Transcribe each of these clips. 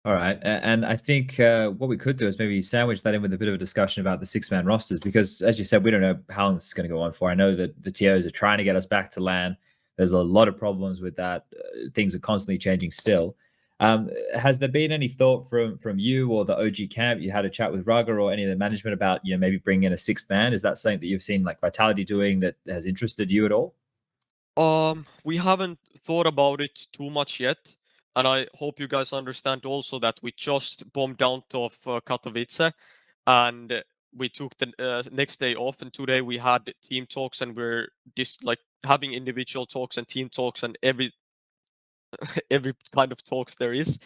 All right. And I think what we could do is maybe sandwich that in with a bit of a discussion about the six-man rosters, because as you said, we don't know how long this is going to go on for. I know that the TOs are trying to get us back to LAN. There's a lot of problems with that. Things are constantly changing still. Has there been any thought from you or the OG camp? You had a chat with Raga or any of the management about, maybe bringing in a sixth man? Is that something that you've seen like Vitality doing that has interested you at all? We haven't thought about it too much yet, and I hope you guys understand also that we just bombed out of Katowice, and we took the next day off, and today we had team talks, and we're just like having individual talks and team talks and every every kind of talks there is.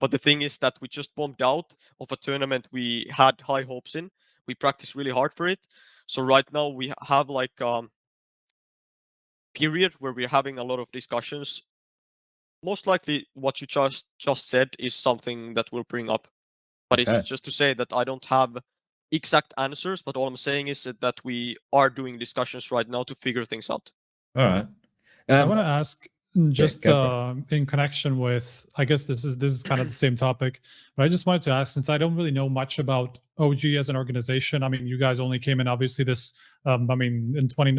But the thing is that we just bombed out of a tournament we had high hopes in. We practiced really hard for it. So right now we have like period where we're having a lot of discussions. Most likely what you just said is something that we'll bring up. But Okay. it's just to say that I don't have exact answers, but all I'm saying is that we are doing discussions right now to figure things out. All right. I want to ask just go in connection with, I guess this is kind of the same topic, but I just wanted to ask, since I don't really know much about OG as an organization. I mean, you guys only came in obviously this, I mean,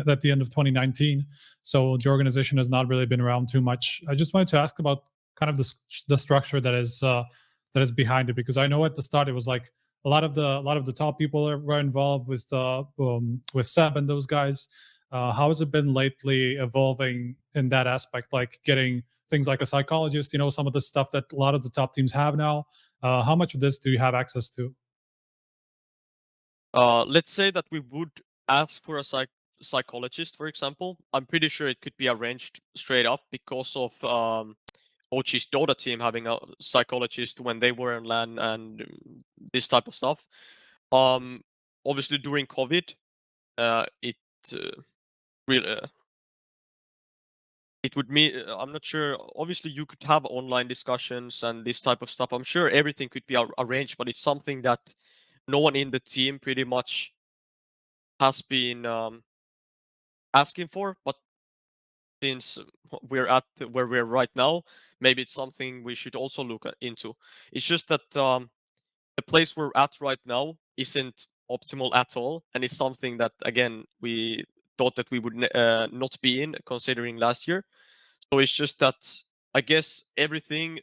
at the end of 2019, so the organization has not really been around too much. I just wanted to ask about kind of the structure that is behind it, because I know at the start it was like a lot of the top people were involved with Seb and those guys. How has it been lately evolving in that aspect, like getting things like a psychologist, some of the stuff that a lot of the top teams have now? How much of this do you have access to? Let's say that we would ask for a psychologist, for example. I'm pretty sure it could be arranged straight up because of OG's Dota team having a psychologist when they were in LAN and this type of stuff. Obviously during COVID, it really it would mean I'm not sure. Obviously, you could have online discussions and this type of stuff. I'm sure everything could be arranged, but it's something that no one in the team pretty much has been asking for. But since we're at where we're right now, maybe it's something we should also look into. It's just that the place we're at right now isn't optimal at all, and it's something that again we thought that we would not be in considering last year. So it's just that I guess everything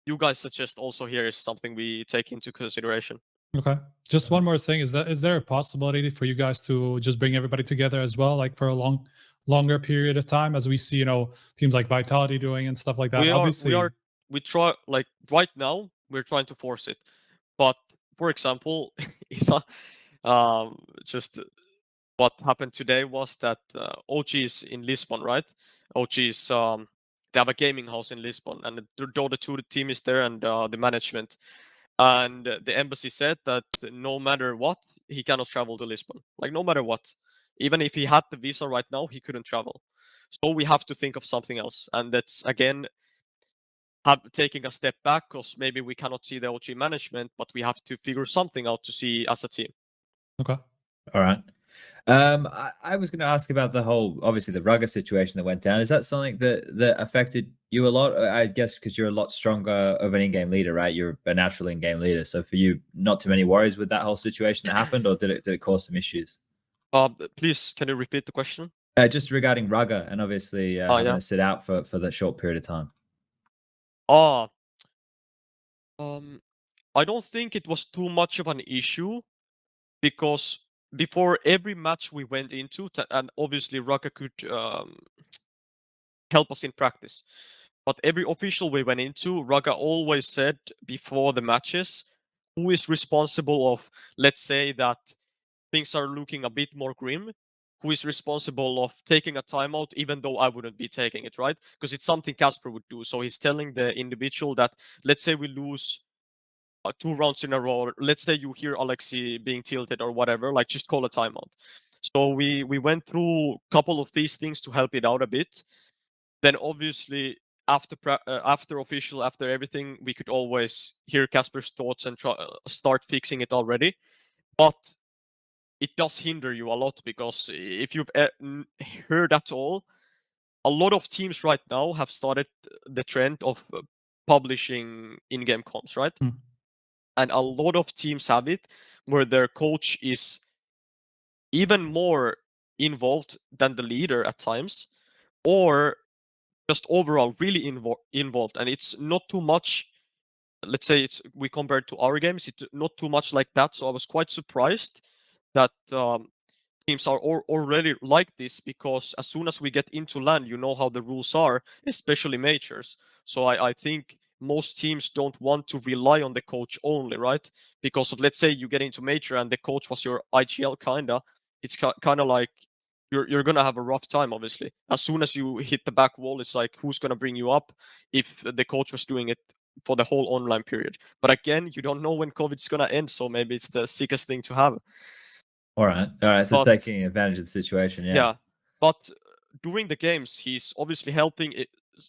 you guys suggest also here is something we take into consideration. Okay. Just one more thing. Is there a possibility for you guys to just bring everybody together as well, like for a longer period of time, as we see, teams like Vitality doing and stuff like that? We try, like right now we're trying to force it. But for example, it's just what happened today was that OG is in Lisbon, right? OG is they have a gaming house in Lisbon, and the Dota 2 team is there, and the management. And the embassy said that no matter what, he cannot travel to Lisbon. Like no matter what, even if he had the visa right now, he couldn't travel. So we have to think of something else, and that's again taking a step back because maybe we cannot see the OG management, but we have to figure something out to see as a team. Okay. All right. I was going to ask about the whole, obviously, the Rugger situation that went down. Is that something that affected you a lot? I guess because you're a lot stronger of an in-game leader, right? You're a natural in-game leader. So for you, not too many worries with that whole situation that happened, or did it cause some issues? Please, can you repeat the question? Just regarding Rugger and obviously having to sit out for that short period of time. I don't think it was too much of an issue because before every match we went into, and obviously Rugger could help us in practice. But every official we went into, Raga always said before the matches who is responsible of, let's say that things are looking a bit more grim, who is responsible of taking a timeout, even though I wouldn't be taking it, right? Because it's something Casper would do. So he's telling the individual that, let's say we lose 2 rounds in a row. Let's say you hear Alexi being tilted or whatever, like just call a timeout. So we went through a couple of these things to help it out a bit. Then obviously after official, after everything, we could always hear Casper's thoughts and start fixing it already. But it does hinder you a lot because if you've heard at all, a lot of teams right now have started the trend of publishing in-game comps, right? Hmm. And a lot of teams have it where their coach is even more involved than the leader at times, or just overall really involved. And it's not too much, let's say we compared to our games, it's not too much like that. So I was quite surprised that teams are already like this, because as soon as we get into LAN, you know how the rules are, especially majors. So I think most teams don't want to rely on the coach only, right? Because of, let's say you get into major and the coach was your IGL kinda, it's kind of like you're gonna have a rough time, obviously. As soon as you hit the back wall, it's like, who's gonna bring you up if the coach was doing it for the whole online period? But again, you don't know when COVID's gonna end, so maybe it's the sickest thing to have. All right. So But- taking advantage of the situation. Yeah. But during the games, he's obviously helping.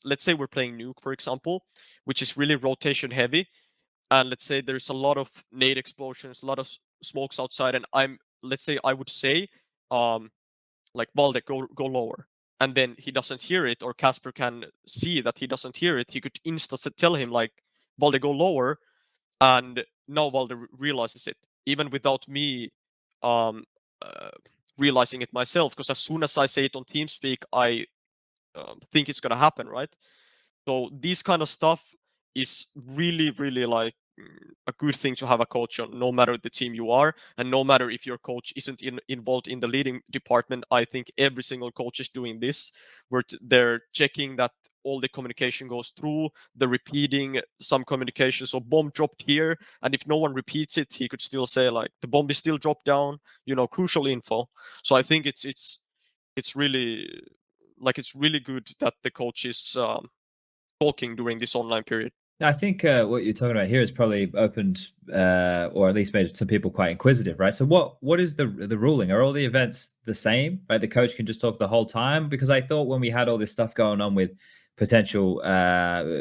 Let's say we're playing Nuke, for example, which is really rotation heavy, and let's say there's a lot of nade explosions, a lot of smokes outside, and let's say I would say, like, Balde, go lower, and then he doesn't hear it, or Casper can see that he doesn't hear it. He could instantly tell him, like, Balde, go lower, and now Balde realizes it, even without me realizing it myself, because as soon as I say it on TeamSpeak, I think it's gonna happen, right? So this kind of stuff is really, really like a good thing to have a coach on, no matter the team you are, and no matter if your coach isn't involved in the leading department. I think every single coach is doing this, where they're checking that all the communication goes through, the repeating some communication. So bomb dropped here, and if no one repeats it, he could still say, like, the bomb is still dropped down, crucial info. So I think it's really, like, it's really good that the coach is talking during this online period. I think what you're talking about here has probably opened, or at least made some people quite inquisitive, right? So what is the ruling? Are all the events the same, right? The coach can just talk the whole time? Because I thought when we had all this stuff going on with potential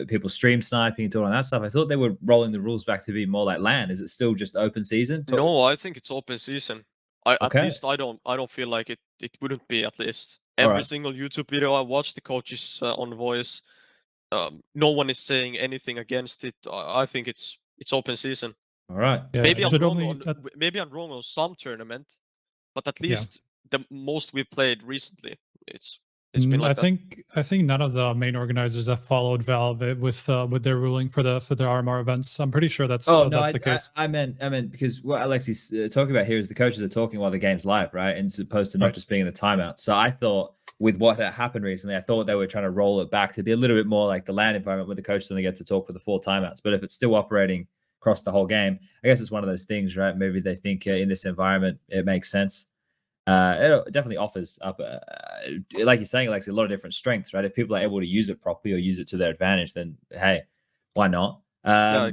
people stream sniping and doing all that stuff, I thought they were rolling the rules back to be more like LAN. Is it still just open season? No, I think it's open season. At Okay. least I don't feel like it wouldn't be. At least All every right. single YouTube video I watch, the coach is on voice. No one is saying anything against it. I think it's open season. All right. Yeah, Maybe it I'm should wrong only on that- maybe I'm wrong on some tournament, but at Yeah. least the most we played recently, it's been like I that. think none of the main organizers have followed Valve with their ruling for the RMR events. I'm pretty sure that's the case. I meant because what Alexi's talking about here is the coaches are talking while the game's live, right? And supposed to not Right. just being in the timeout. So I thought with what had happened recently, I thought they were trying to roll it back to be a little bit more like the LAN environment where the coaches only get to talk for the 4 timeouts. But if it's still operating across the whole game, I guess it's one of those things, right? Maybe they think in this environment it makes sense. It definitely offers up, like you're saying, Alexi, a lot of different strengths, right? If people are able to use it properly or use it to their advantage, then hey, why not? Yeah, exactly.